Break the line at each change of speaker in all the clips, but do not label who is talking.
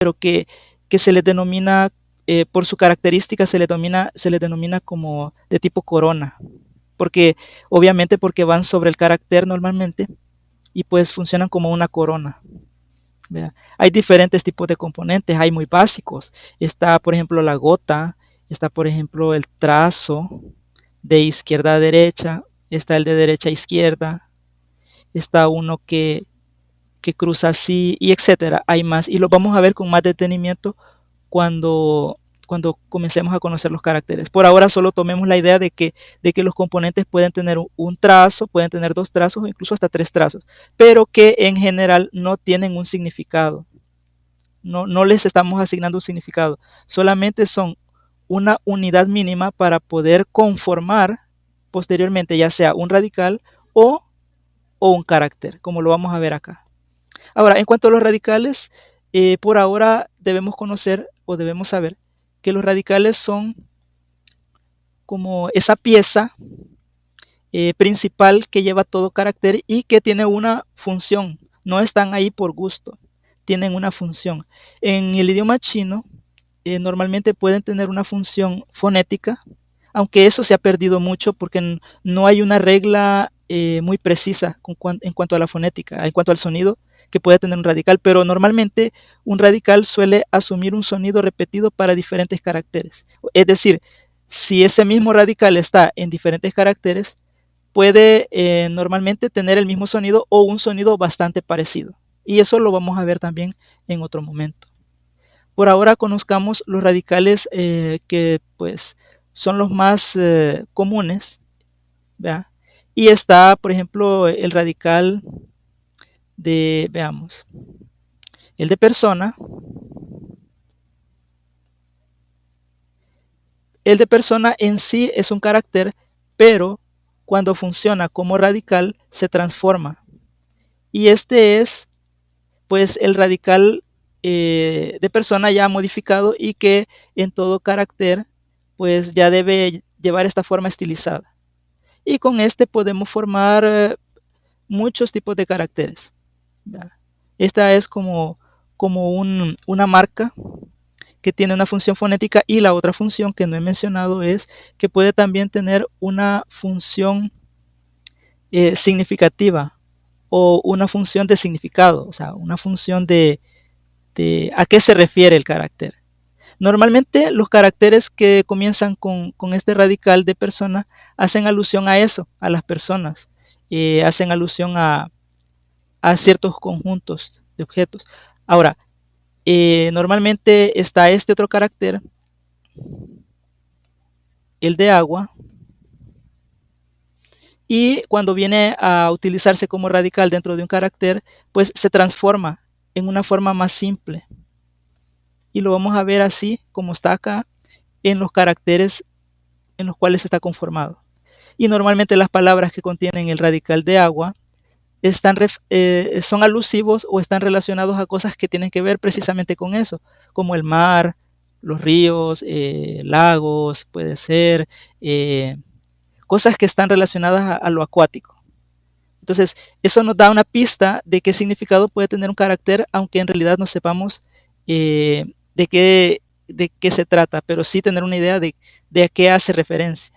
pero que se les denomina, por su característica, se les denomina como de tipo corona, porque obviamente porque van sobre el carácter normalmente y pues funcionan como una corona. ¿Verdad? Hay diferentes tipos de componentes, hay muy básicos. Está, por ejemplo, la gota, está, por ejemplo, el trazo de izquierda a derecha, está el de derecha a izquierda, está uno que cruza así, y etcétera. Hay más, y lo vamos a ver con más detenimiento cuando, cuando comencemos a conocer los caracteres. Por ahora solo tomemos la idea de que los componentes pueden tener un trazo, pueden tener dos trazos o incluso hasta tres trazos, pero que en general no tienen un significado. No les estamos asignando un significado, solamente son una unidad mínima para poder conformar posteriormente ya sea un radical o un carácter, como lo vamos a ver acá. Ahora, en cuanto a los radicales, por ahora debemos conocer o debemos saber que los radicales son como esa pieza principal que lleva todo carácter y que tiene una función. No están ahí por gusto, tienen una función. En el idioma chino, normalmente pueden tener una función fonética, aunque eso se ha perdido mucho porque no hay una regla muy precisa en cuanto a la fonética, en cuanto al sonido que puede tener un radical, pero normalmente un radical suele asumir un sonido repetido para diferentes caracteres. Es decir, si ese mismo radical está en diferentes caracteres, puede normalmente tener el mismo sonido o un sonido bastante parecido. Y eso lo vamos a ver también en otro momento. Por ahora conozcamos los radicales que pues son los más comunes, ¿verdad? Y está, por ejemplo, el radical de, veamos, el de persona. El de persona en sí es un carácter, pero cuando funciona como radical se transforma. Y este es pues el radical de persona ya modificado y que en todo carácter pues ya debe llevar esta forma estilizada. Y con este podemos formar muchos tipos de caracteres. ¿Verdad? Esta es como una marca que tiene una función fonética y la otra función que no he mencionado es que puede también tener una función significativa o una función de significado, o sea, una función de a qué se refiere el carácter. Normalmente los caracteres que comienzan con este radical de persona hacen alusión a eso, a las personas, hacen alusión a ciertos conjuntos de objetos. Ahora, normalmente está este otro carácter, el de agua, y cuando viene a utilizarse como radical dentro de un carácter, pues se transforma en una forma más simple. Y lo vamos a ver así como está acá en los caracteres en los cuales está conformado. Y normalmente las palabras que contienen el radical de agua son alusivos o están relacionados a cosas que tienen que ver precisamente con eso, como el mar, los ríos, lagos, puede ser, cosas que están relacionadas a lo acuático. Entonces, eso nos da una pista de qué significado puede tener un carácter, aunque en realidad no sepamos de qué se trata, pero sí tener una idea de a qué hace referencia.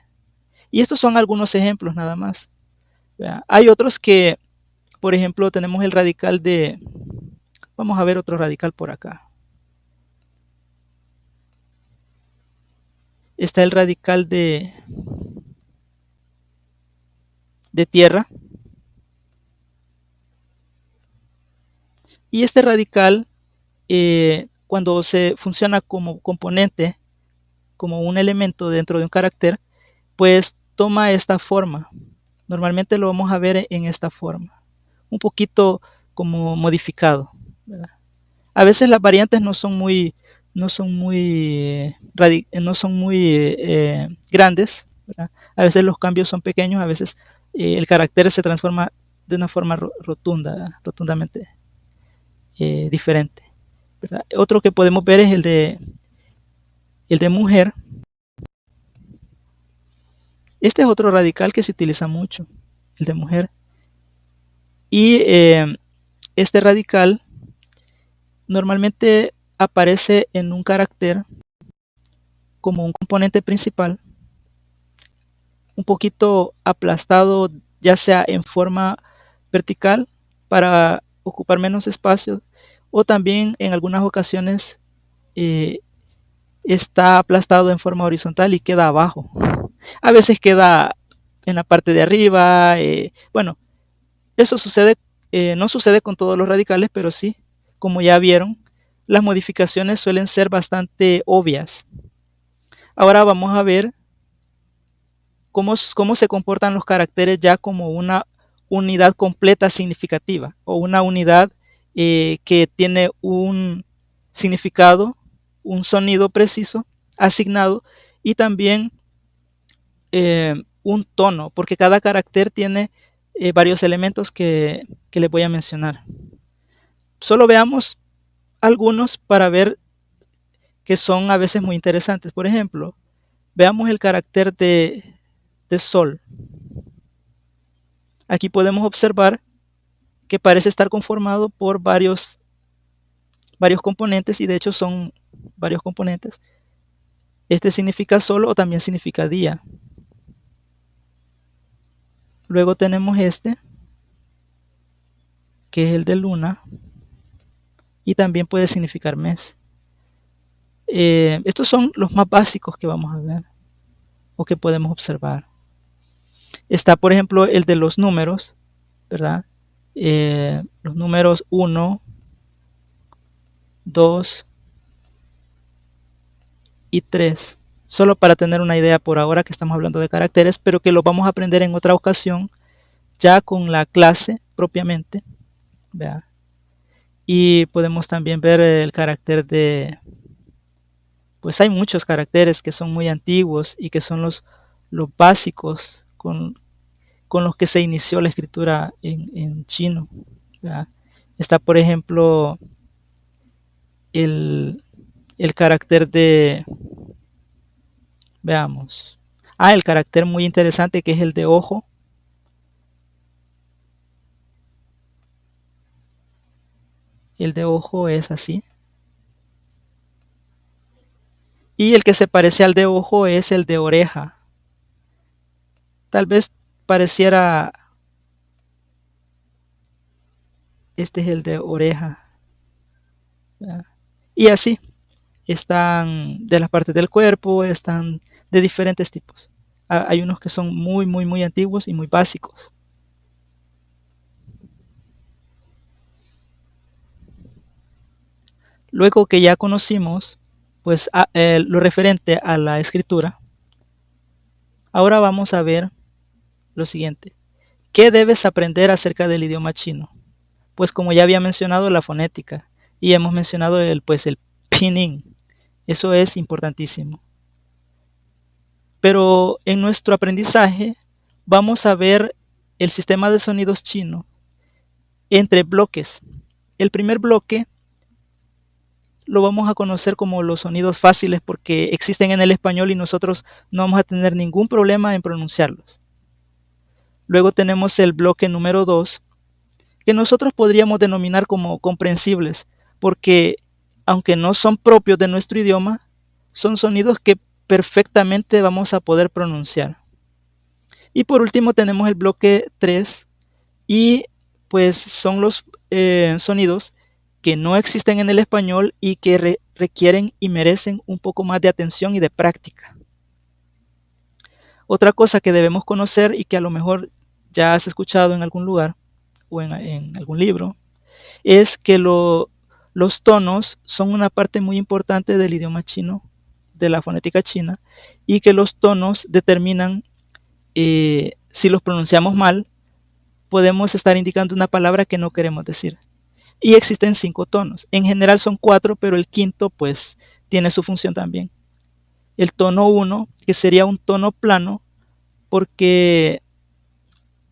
Y estos son algunos ejemplos nada más. ¿Verdad? Hay otros que, por ejemplo, tenemos el radical de... Vamos a ver otro radical por acá. Está el radical de tierra. Y este radical, cuando se funciona como componente, como un elemento dentro de un carácter, pues toma esta forma. Normalmente lo vamos a ver en esta forma, un poquito como modificado, ¿verdad? A veces las variantes no son muy grandes, ¿verdad? A veces los cambios son pequeños, a veces el carácter se transforma de una forma rotunda, rotundamente diferente, ¿verdad? Otro que podemos ver es el de mujer. Este es otro radical que se utiliza mucho, el de mujer. Y este radical normalmente aparece en un carácter como un componente principal, un poquito aplastado, ya sea en forma vertical para ocupar menos espacio, o también en algunas ocasiones eh, está aplastado en forma horizontal y queda abajo. A veces queda en la parte de arriba. Bueno, eso sucede, no sucede con todos los radicales, pero sí, como ya vieron, las modificaciones suelen ser bastante obvias. Ahora vamos a ver cómo se comportan los caracteres ya como una unidad completa significativa, o una unidad que tiene un significado, un sonido preciso asignado, y también un tono, porque cada carácter tiene varios elementos que les voy a mencionar. Solo veamos algunos para ver que son a veces muy interesantes. Por ejemplo, veamos el carácter de sol. Aquí podemos observar que parece estar conformado por varios componentes, y de hecho son varios componentes. Este significa sol o también significa día. Luego tenemos este, que es el de luna, y también puede significar mes. Estos son los más básicos que vamos a ver o que podemos observar. Está, por ejemplo, el de los números, ¿verdad? Los números 1, 2 y 3. Solo para tener una idea por ahora que estamos hablando de caracteres, pero que lo vamos a aprender en otra ocasión, ya con la clase propiamente. ¿Vea? Y podemos también ver el carácter de... Pues hay muchos caracteres que son muy antiguos y que son los básicos con los que se inició la escritura en chino. ¿Verdad? Está, por ejemplo, el carácter de... Veamos. El carácter muy interesante que es el de ojo. El de ojo es así. Y el que se parece al de ojo es el de oreja. Tal vez pareciera... Este es el de oreja. ¿Verdad? Y así. Están de las partes del cuerpo, están de diferentes tipos. Hay unos que son muy, muy, muy antiguos y muy básicos. Luego que ya conocimos pues lo referente a la escritura, ahora vamos a ver lo siguiente. ¿Qué debes aprender acerca del idioma chino? Pues como ya había mencionado, la fonética, y hemos mencionado el pinyin. Eso es importantísimo. Pero en nuestro aprendizaje vamos a ver el sistema de sonidos chino entre bloques. El primer bloque lo vamos a conocer como los sonidos fáciles, porque existen en el español y nosotros no vamos a tener ningún problema en pronunciarlos. Luego tenemos el bloque número 2, que nosotros podríamos denominar como comprensibles, porque aunque no son propios de nuestro idioma, son sonidos que perfectamente vamos a poder pronunciar. Y por último tenemos el bloque 3, y pues son los sonidos que no existen en el español y que requieren y merecen un poco más de atención y de práctica. Otra cosa que debemos conocer y que a lo mejor ya has escuchado en algún lugar o en algún libro, es que los tonos son una parte muy importante del idioma chino, de la fonética china, y que los tonos determinan si los pronunciamos mal, podemos estar indicando una palabra que no queremos decir. Y existen 5 tonos. En general son 4, pero el quinto pues tiene su función también. El tono 1, que sería un tono plano, porque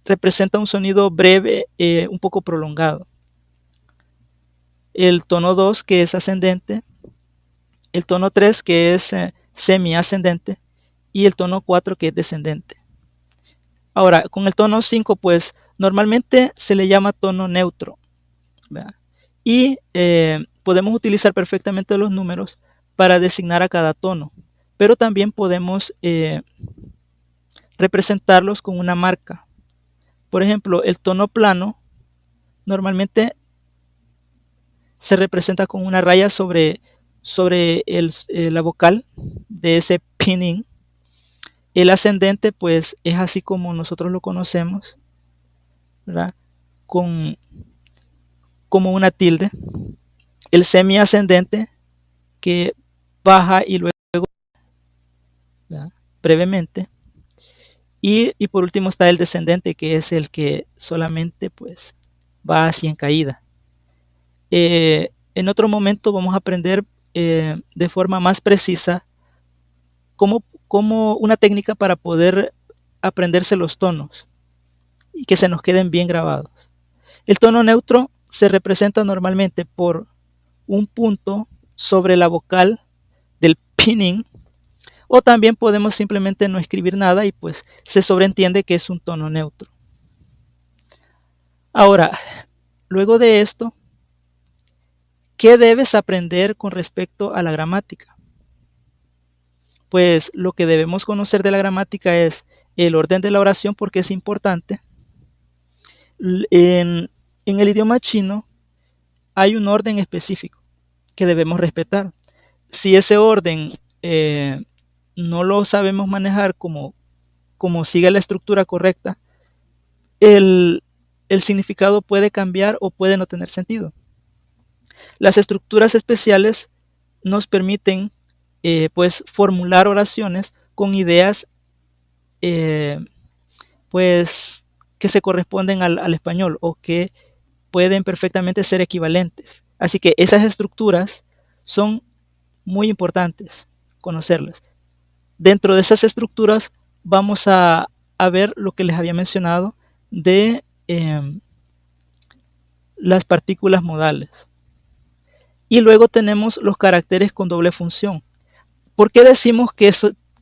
representa un sonido breve, un poco prolongado. El tono 2, que es ascendente. El tono 3, que es semi-ascendente. Y el tono 4, que es descendente. Ahora, con el tono 5, pues normalmente se le llama tono neutro, ¿verdad? Y podemos utilizar perfectamente los números para designar a cada tono, pero también podemos representarlos con una marca. Por ejemplo, el tono plano normalmente se representa con una raya sobre la vocal de ese pinning. El ascendente pues es así como nosotros lo conocemos, ¿verdad? Con, como una tilde. El semiascendente que baja y luego, ¿verdad? Brevemente. Y por último está el descendente, que es el que solamente pues va así en caída. En otro momento vamos a aprender de forma más precisa cómo una técnica para poder aprenderse los tonos y que se nos queden bien grabados. El tono neutro se representa normalmente por un punto sobre la vocal del pinning, o también podemos simplemente no escribir nada y pues se sobreentiende que es un tono neutro. Ahora, luego de esto, ¿qué debes aprender con respecto a la gramática? Pues lo que debemos conocer de la gramática es el orden de la oración, porque es importante. En el idioma chino hay un orden específico que debemos respetar. Si ese orden no lo sabemos manejar como sigue la estructura correcta, el significado puede cambiar o puede no tener sentido. Las estructuras especiales nos permiten pues formular oraciones con ideas pues que se corresponden al español o que pueden perfectamente ser equivalentes. Así que esas estructuras son muy importantes conocerlas. Dentro de esas estructuras vamos a ver lo que les había mencionado de las partículas modales. Y luego tenemos los caracteres con doble función. ¿Por qué decimos que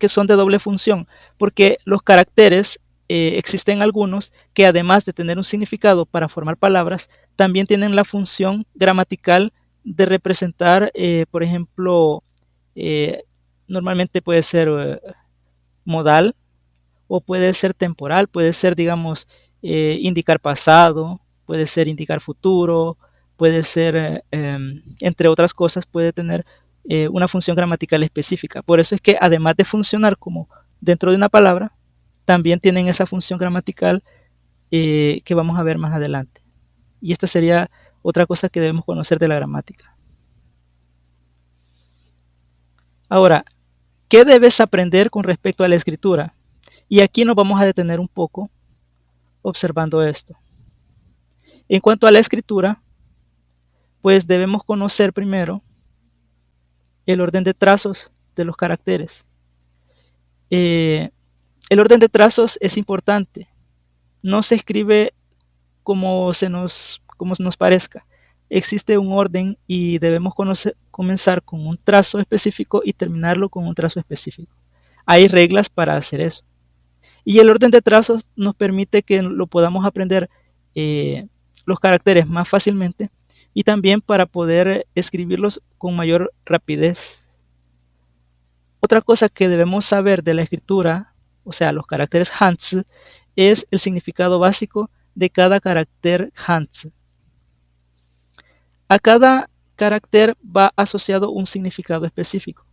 son de doble función? Porque los caracteres, existen algunos que además de tener un significado para formar palabras, también tienen la función gramatical de representar, por ejemplo, eh, normalmente puede ser modal o puede ser temporal, puede ser, digamos, indicar pasado, puede ser indicar futuro, puede ser, entre otras cosas, puede tener una función gramatical específica. Por eso es que además de funcionar como dentro de una palabra, también tienen esa función gramatical que vamos a ver más adelante. Y esta sería otra cosa que debemos conocer de la gramática. Ahora, ¿qué debes aprender con respecto a la escritura? Y aquí nos vamos a detener un poco observando esto. En cuanto a la escritura, pues debemos conocer primero el orden de trazos de los caracteres. El orden de trazos es importante. No se escribe como nos parezca. Existe un orden y debemos comenzar con un trazo específico y terminarlo con un trazo específico. Hay reglas para hacer eso. Y el orden de trazos nos permite que lo podamos aprender los caracteres más fácilmente y también para poder escribirlos con mayor rapidez. Otra cosa que debemos saber de la escritura, o sea, los caracteres Hanzi, es el significado básico de cada carácter Hanzi. A cada carácter va asociado un significado específico,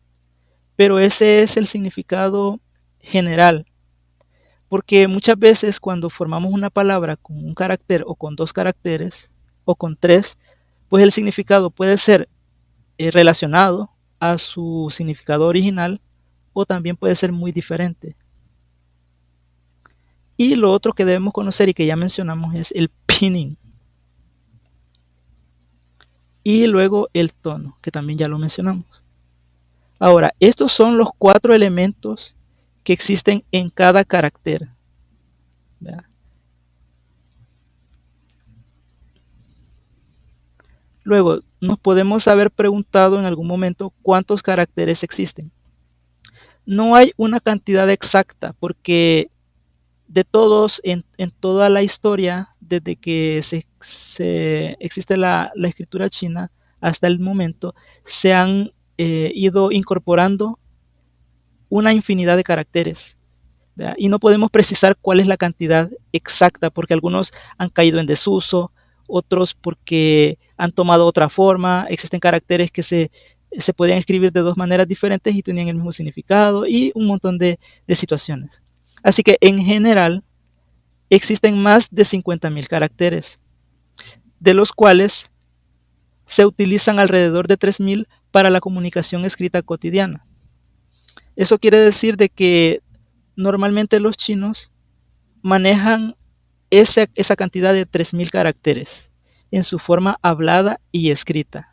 pero ese es el significado general, porque muchas veces cuando formamos una palabra con un carácter o con dos caracteres o con tres, pues el significado puede ser relacionado a su significado original o también puede ser muy diferente. Y lo otro que debemos conocer y que ya mencionamos es el pinning. Y luego el tono, que también ya lo mencionamos. Ahora, estos son los 4 elementos que existen en cada carácter. ¿Verdad? Luego, nos podemos haber preguntado en algún momento cuántos caracteres existen. No hay una cantidad exacta porque de todos en toda la historia, desde que existe la escritura china, hasta el momento se han ido incorporando una infinidad de caracteres, ¿verdad? Y no podemos precisar cuál es la cantidad exacta, porque algunos han caído en desuso, otros porque han tomado otra forma, existen caracteres que se podían escribir de dos maneras diferentes y tenían el mismo significado y un montón de situaciones. Así que en general existen más de 50.000 caracteres, de los cuales se utilizan alrededor de 3.000 para la comunicación escrita cotidiana. Eso quiere decir de que normalmente los chinos manejan esa cantidad de 3.000 caracteres en su forma hablada y escrita.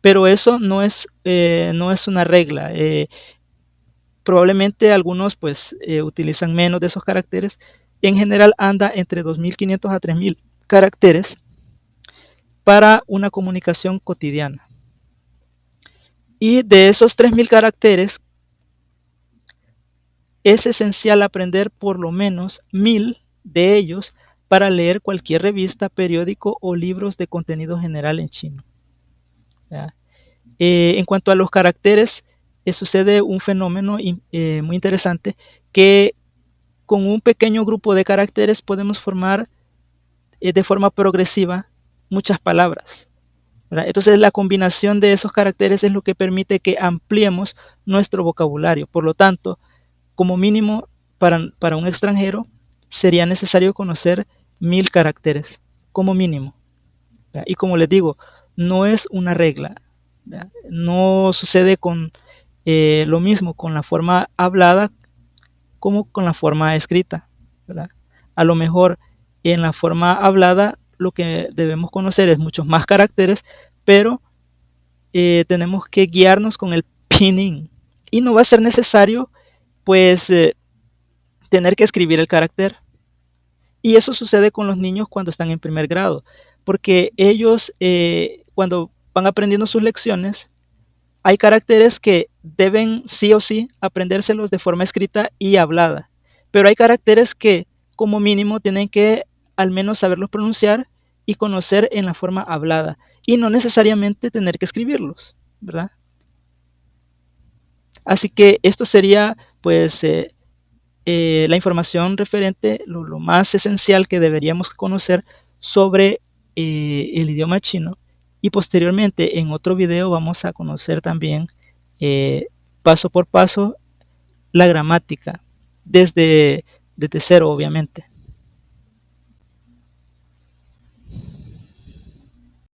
Pero eso no es una regla. Probablemente algunos pues utilizan menos de esos caracteres. En general anda entre 2.500 a 3.000 caracteres para una comunicación cotidiana. Y de esos 3.000 caracteres es esencial aprender por lo menos 1.000 de ellos para leer cualquier revista, periódico o libros de contenido general en chino. En cuanto a los caracteres, sucede un fenómeno muy interesante, que con un pequeño grupo de caracteres podemos formar de forma progresiva muchas palabras, ¿verdad? Entonces la combinación de esos caracteres es lo que permite que ampliemos nuestro vocabulario. Por lo tanto, como mínimo para un extranjero sería necesario conocer 1.000 caracteres, como mínimo, ¿verdad? Y como les digo, no es una regla, ¿verdad? No sucede con lo mismo con la forma hablada como con la forma escrita, ¿verdad? A lo mejor en la forma hablada lo que debemos conocer es muchos más caracteres, pero tenemos que guiarnos con el pinyin y no va a ser necesario pues tener que escribir el carácter. Y eso sucede con los niños cuando están en primer grado, porque ellos cuando van aprendiendo sus lecciones, hay caracteres que deben sí o sí aprendérselos de forma escrita y hablada, pero hay caracteres que como mínimo tienen que al menos saberlos pronunciar y conocer en la forma hablada, y no necesariamente tener que escribirlos, ¿verdad? Así que esto sería pues la información referente, lo más esencial que deberíamos conocer sobre el idioma chino, y posteriormente en otro video vamos a conocer también paso por paso la gramática desde cero, obviamente.